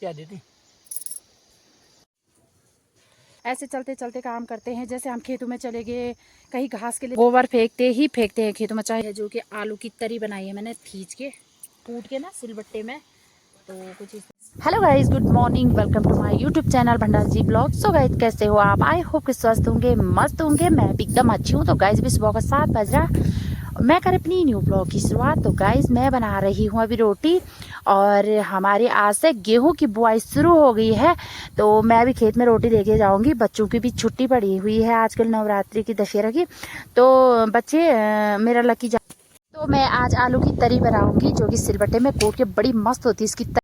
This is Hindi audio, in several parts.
क्या दीदी? ऐसे चलते चलते काम करते हैं। जैसे हम खेतों में चले गए, कहीं घास के लिए गोबर फेंकते हैं खेतों में। चाहे जो कि आलू की तरी बनाई है मैंने खींच के कूट के ना सिलबट्टे में, तो कुछ इस। Hello guys, good morning, welcome to my YouTube channel Bhandar ji blog. So guys, कैसे हो आप? आई होप कि स्वस्थ होंगे, मस्त होंगे। मैं भी एकदम अच्छी हूँ। तो गाइज भी सुबह का 7 बज रहा, मैं कर अपनी न्यू ब्लॉग की शुरुआत। तो गाइज मैं बना रही हूँ अभी रोटी, और हमारी आज से गेहूं की बुआई शुरू हो गई है। तो मैं भी खेत में रोटी लेके जाऊंगी। बच्चों की भी छुट्टी पड़ी हुई है आजकल, नवरात्रि की, दशहरा की। तो बच्चे मेरा लकी जा। तो मैं आज आलू की तरी बनाऊंगी, जो कि सिलबट्टे में कूट के बड़ी मस्त होती है इसकी तरी।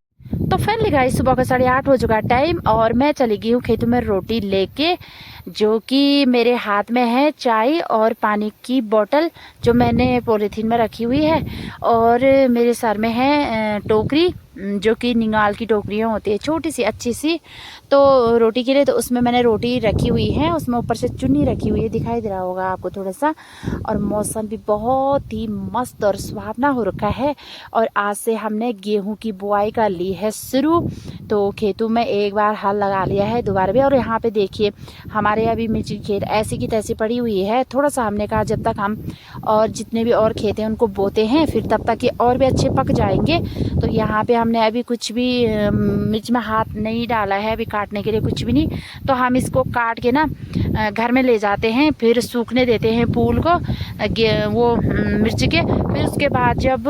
तो फाइनली गाइस, सुबह का 8:30 हो चुका टाइम, और मैं चली गई हूँ खेतों में रोटी लेके। जो कि मेरे हाथ में है चाय और पानी की बोतल, जो मैंने पॉलीथीन में रखी हुई है। और मेरे सर में है टोकरी, जो कि निंगाल की टोकरियाँ होती है, छोटी सी अच्छी सी। तो रोटी के लिए तो उसमें मैंने रोटी रखी हुई है, उसमें ऊपर से चुन्नी रखी हुई है, दिखाई दे रहा होगा आपको थोड़ा सा। और मौसम भी बहुत ही मस्त और सुहावना हो रखा है। और आज से हमने गेहूं की बुआई कर ली है शुरू। तो खेतों में एक बार हल लगा लिया है, दोबारा भी। और यहाँ पे देखिए, हमारे अभी मिर्ची की खेत ऐसी की तैसी पड़ी हुई है। थोड़ा सा हमने कहा जब तक हम और जितने भी और खेत हैं उनको बोते हैं, फिर तब तक ये और भी अच्छे पक जाएंगे। तो यहाँ पे हमने अभी कुछ भी मिर्च में हाथ नहीं डाला है, अभी काटने के लिए कुछ भी नहीं। तो हम इसको काट के ना घर में ले जाते हैं, फिर सूखने देते हैं फूल को, वो मिर्च के। फिर उसके बाद जब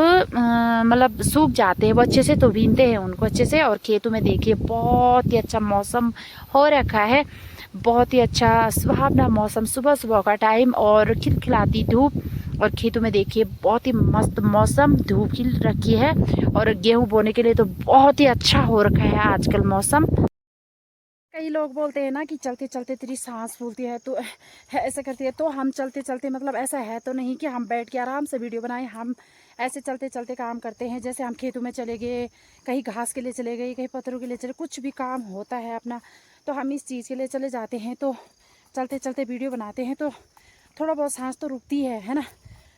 मतलब सूख जाते हैं वो अच्छे से, तो बीनते हैं उनको अच्छे से। और खेतों में देखिए बहुत ही अच्छा मौसम हो रखा है, बहुत ही अच्छा सुहावना मौसम, सुबह सुबह का टाइम और खिलखिलाती धूप। और खेतों में देखिए बहुत ही मस्त मौसम, धूप खिल रखी है। और गेहूं बोने के लिए तो बहुत ही अच्छा हो रखा है आजकल मौसम। कई लोग बोलते हैं ना कि चलते चलते तेरी सांस फूलती है, तो ऐसे करती है। तो हम चलते चलते, मतलब ऐसा है तो नहीं कि हम बैठ के आराम से वीडियो बनाएं। हम ऐसे चलते चलते काम करते हैं। जैसे हम खेतों में चले गए, कहीं घास के लिए चले गए, कहीं पत्थरों के लिए चले, कुछ भी काम होता है अपना, तो हम इस चीज़ के लिए चले जाते हैं। तो चलते चलते वीडियो बनाते हैं, तो थोड़ा बहुत सांस तो रुकती है ना।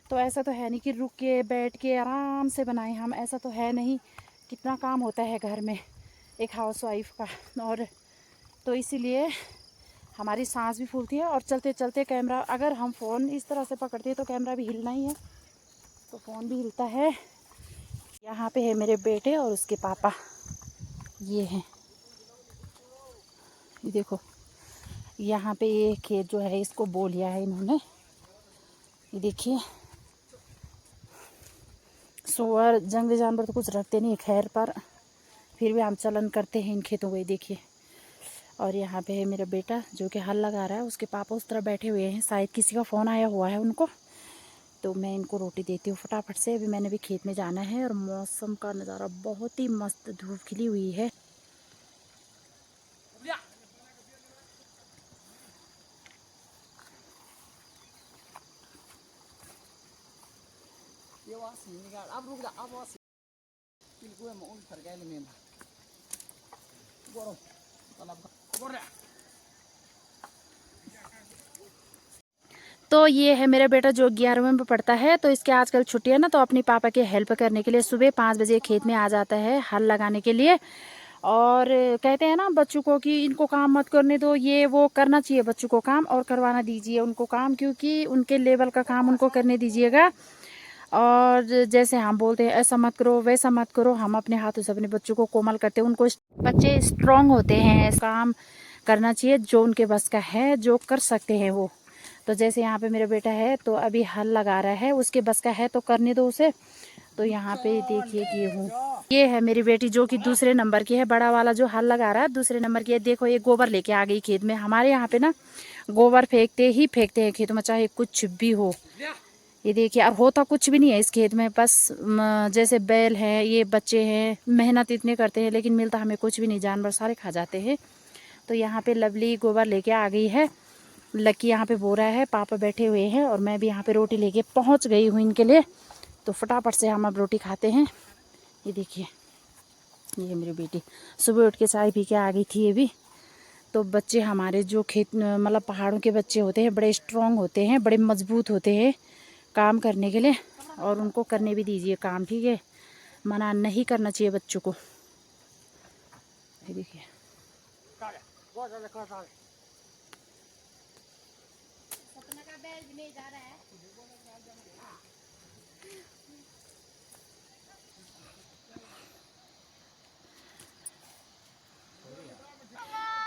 तो ऐसा तो है नहीं कि रुक के बैठ के आराम से बनाएं हम, ऐसा तो है नहीं। कितना काम होता है घर में एक हाउस वाइफ का। और तो इसीलिए हमारी सांस भी फूलती है। और चलते चलते कैमरा, अगर हम फ़ोन इस तरह से पकड़ते हैं तो कैमरा भी हिलना ही है, तो फ़ोन भी हिलता है। यहाँ पे है मेरे बेटे और उसके पापा, ये हैं, ये देखो। यहाँ पे ये खेत जो है इसको बो लिया है इन्होंने, ये देखिए। सुअर जंगली जानवर तो कुछ रखते नहीं, खैर, पर फिर भी हम चलन करते हैं इन खेतों को, ये देखिए। और यहाँ पे है मेरा बेटा जो कि हल लगा रहा है, उसके पापा उस तरह बैठे हुए हैं, शायद किसी का फ़ोन आया हुआ है उनको। तो मैं इनको रोटी देती हूँ फटाफट से, अभी मैंने भी खेत में जाना है। और मौसम का नज़ारा बहुत ही मस्त, धूप खिली हुई है। तो ये है मेरा बेटा जो 11वीं में पढ़ता है। तो इसके आजकल छुट्टी है ना, तो अपने पापा के हेल्प करने के लिए सुबह 5 बजे खेत में आ जाता है हल लगाने के लिए। और कहते हैं ना बच्चों को कि इनको काम मत करने दो, ये वो करना चाहिए बच्चों को काम, और करवाना दीजिए उनको काम, क्योंकि उनके लेवल का काम उनको करने दीजिएगा। और जैसे हम बोलते हैं ऐसा मत करो वैसा मत करो, हम अपने हाथों से अपने बच्चों को कोमल करते हैं। उनको, बच्चे स्ट्रांग होते हैं, काम करना चाहिए जो उनके बस का है, जो कर सकते हैं वो। तो जैसे यहाँ पे मेरा बेटा है, तो अभी हल लगा रहा है, उसके बस का है तो करने दो उसे। तो यहाँ पे देखिए गेहूँ, ये है मेरी बेटी जो कि दूसरे नंबर की है, बड़ा वाला जो हल लगा रहा है दूसरे नंबर की है। देखो ये गोबर लेके आ गई खेत में। हमारे यहाँ पे ना गोबर फेंकते हैं खेतों में, चाहे कुछ भी हो। ये देखिए, और होता कुछ भी नहीं है इस खेत में, बस जैसे बैल है, ये बच्चे हैं, मेहनत इतने करते हैं लेकिन मिलता हमें कुछ भी नहीं, जानवर सारे खा जाते हैं। तो यहाँ पे लवली गोबर लेके आ गई है, लकी यहाँ पे बो रहा है, पापा बैठे हुए हैं, और मैं भी यहाँ पे रोटी लेके पहुँच गई हूँ इनके लिए। तो फटाफट से हम अब रोटी खाते हैं। ये देखिए, ये मेरी बेटी सुबह उठ के चाय पी के आ गई थी ये भी। तो बच्चे हमारे जो खेत, मतलब पहाड़ों के बच्चे होते हैं, बड़े स्ट्रांग होते हैं, बड़े मजबूत होते हैं काम करने के लिए। और उनको करने भी दीजिए काम, ठीक है, मना नहीं करना चाहिए बच्चों को। ये देखिए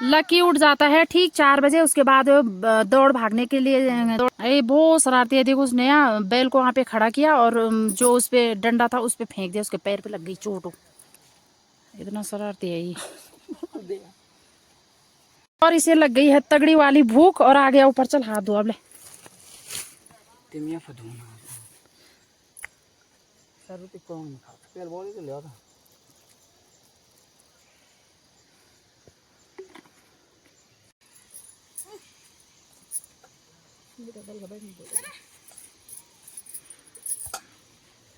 लकी उठ जाता है ठीक 4 बजे। उसके बाद दौड़ भागने के लिए ये बहुत शरारती है। देखो उसने यहाँ बैल को वहाँ पे खड़ा किया और जो उस पे डंडा था उस पे फेंक दिया, उसके पैर पे लग गई चोट। इतना शरारती है ये। और इसे लग गई है तगड़ी वाली भूख और आ गया ऊपर। चल हाथ धो अब ले।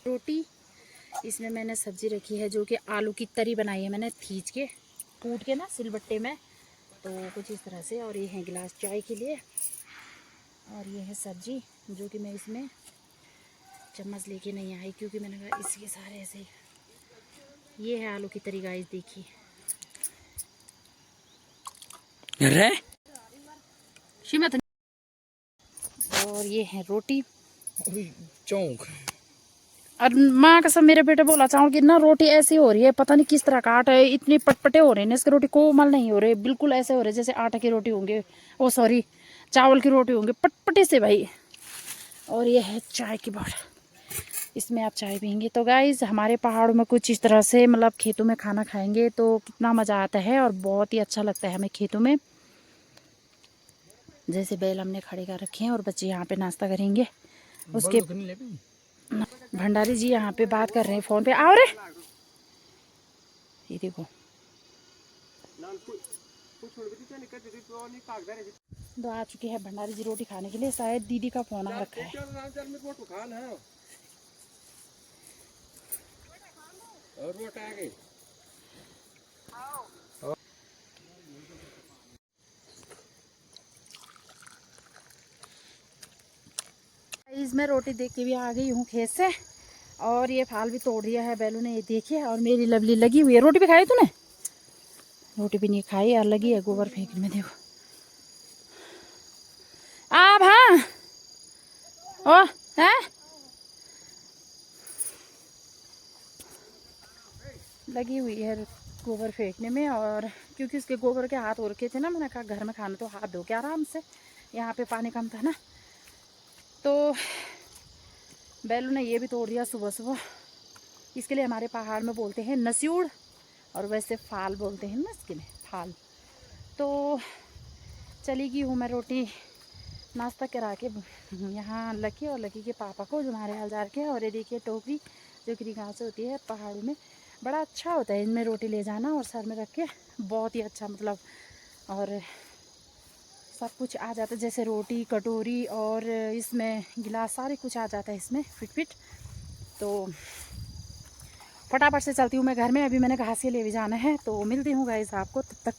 रोटी इसमें मैंने सब्जी रखी है जो कि आलू की तरी बनाई है मैंने खींच के कूट के ना सिलबट्टे में, तो कुछ इस तरह से। और ये है गिलास चाय के लिए और ये है सब्जी जो कि मैं इसमें चम्मच लेके नहीं आई क्योंकि मैंने कहा इसके सारे ऐसे। ये है आलू की तरी गाइस, देखिए। और ये है रोटी चौंक। और माँ का सब मेरे बेटे बोला चाहूँ कि ना रोटी ऐसी हो रही है, पता नहीं किस तरह का आटा है, इतनी पटपटे हो रहे हैं इसकी रोटी, कोमल नहीं हो रहे, बिल्कुल ऐसे हो रहे जैसे आटा की रोटी होंगे, ओ सॉरी चावल की रोटी होंगे, पटपटे से भाई। और ये है चाय की बोतल, इसमें आप चाय पियेंगे। तो गाइज हमारे पहाड़ों में कुछ इस तरह से मतलब खेतों में खाना खाएंगे तो कितना मज़ा आता है और बहुत ही अच्छा लगता है हमें खेतों में। जैसे बैल हमने खड़े कर रखे हैं और बच्चे यहाँ पे नाश्ता करेंगे। उसके भंडारी जी यहाँ पे बात कर रहे हैं फोन पे। आओ रे, ये देखो तो आ चुके हैं भंडारी जी रोटी खाने के लिए। शायद दीदी का फोन आ रखा है। इसमें रोटी देख के भी आ गई हूँ खेत से और ये फाल भी तोड़ दिया है बैलों ने, ये देखिए। और मेरी लवली लगी हुई है। रोटी भी खाई तूने? रोटी भी नहीं खाई और लगी है गोबर फेंकने में। देखो आप, हाँ ओ है लगी हुई है गोबर फेंकने में। और क्योंकि उसके गोबर के हाथ हो रखे थे ना, मैंने कहा घर में खाना तो हाथ धो के आराम से, यहाँ पे पानी कम था ना, तो बैलों ने ये भी तोड़ दिया सुबह सुबह। इसके लिए हमारे पहाड़ में बोलते हैं नस्यूड़ और वैसे फाल बोलते हैं ना इसके लिए, फाल। तो चली गई हूँ मैं रोटी नाश्ता करा के यहाँ लकी और लकी के पापा को जो हमारे हाल जा रखे हैं। और ये देखिए टोकरी जो कि गाँव से होती है पहाड़ों में, बड़ा अच्छा होता है इनमें रोटी ले जाना और सर में रख के, बहुत ही अच्छा मतलब। और सब कुछ आ जाता है जैसे रोटी कटोरी और इसमें गिलास सारे कुछ आ जाता है इसमें फिट फिट। तो फटाफट से चलती हूँ मैं घर में, अभी मैंने घास के लिए भी जाना है। तो मिलती हूँ गाइस आपको तब तक।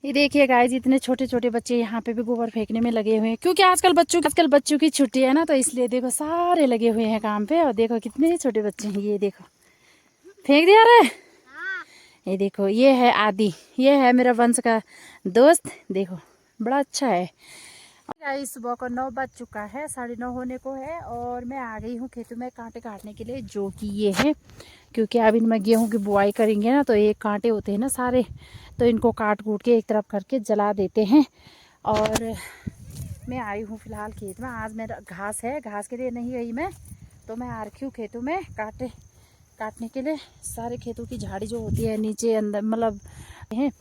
ये देखिए गाइस इतने छोटे छोटे बच्चे यहाँ पे भी गोबर फेंकने में लगे हुए हैं क्योंकि आजकल बच्चों की छुट्टी है ना, तो इसलिए देखो सारे लगे हुए हैं काम पे। और देखो कितने छोटे बच्चे हैं, ये देखो फेंक दिया रे। ये देखो ये है आदि, ये है मेरा वंश का दोस्त, देखो बड़ा अच्छा है। गाइस सुबह को 9 बज चुका है, 9:30 होने को है और मैं आ गई हूँ खेतों में कांटे काटने के लिए, जो कि ये है। क्योंकि अभी मैं गेहूँ की बुआई करेंगे ना, तो ये कांटे होते हैं ना सारे, तो इनको काट कूट के एक तरफ करके जला देते हैं। और मैं आई हूँ फिलहाल खेत में। आज मेरा घास है, घास के लिए नहीं गई मैं, तो मैं आ रखी हूँ खेतों में काटने के लिए। सारे खेतों की झाड़ी जो होती है नीचे अंदर मतलब है।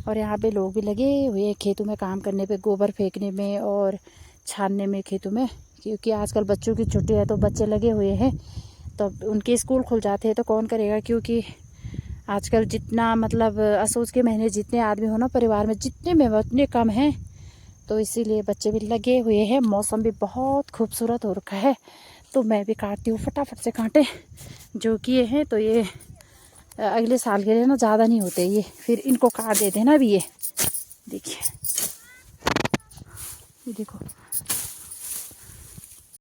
और यहाँ पे लोग भी लगे हुए हैं खेतों में काम करने पे, गोबर फेंकने में और छानने में खेतों में। क्योंकि आजकल बच्चों की छुट्टी है तो बच्चे लगे हुए हैं, तो उनके स्कूल खुल जाते हैं तो कौन करेगा। क्योंकि आजकल जितना मतलब असोज के महीने जितने आदमी हो ना परिवार में, जितने में उतने कम हैं, तो इसीलिए बच्चे भी लगे हुए हैं। मौसम भी बहुत खूबसूरत हो रखा है, तो मैं भी काटती हूँ फटाफट से कांटे जो कि ये हैं। तो ये अगले साल के लिए ना ज़्यादा नहीं होते, ये फिर इनको काट देते हैं ना। अभी ये देखिए, ये देखो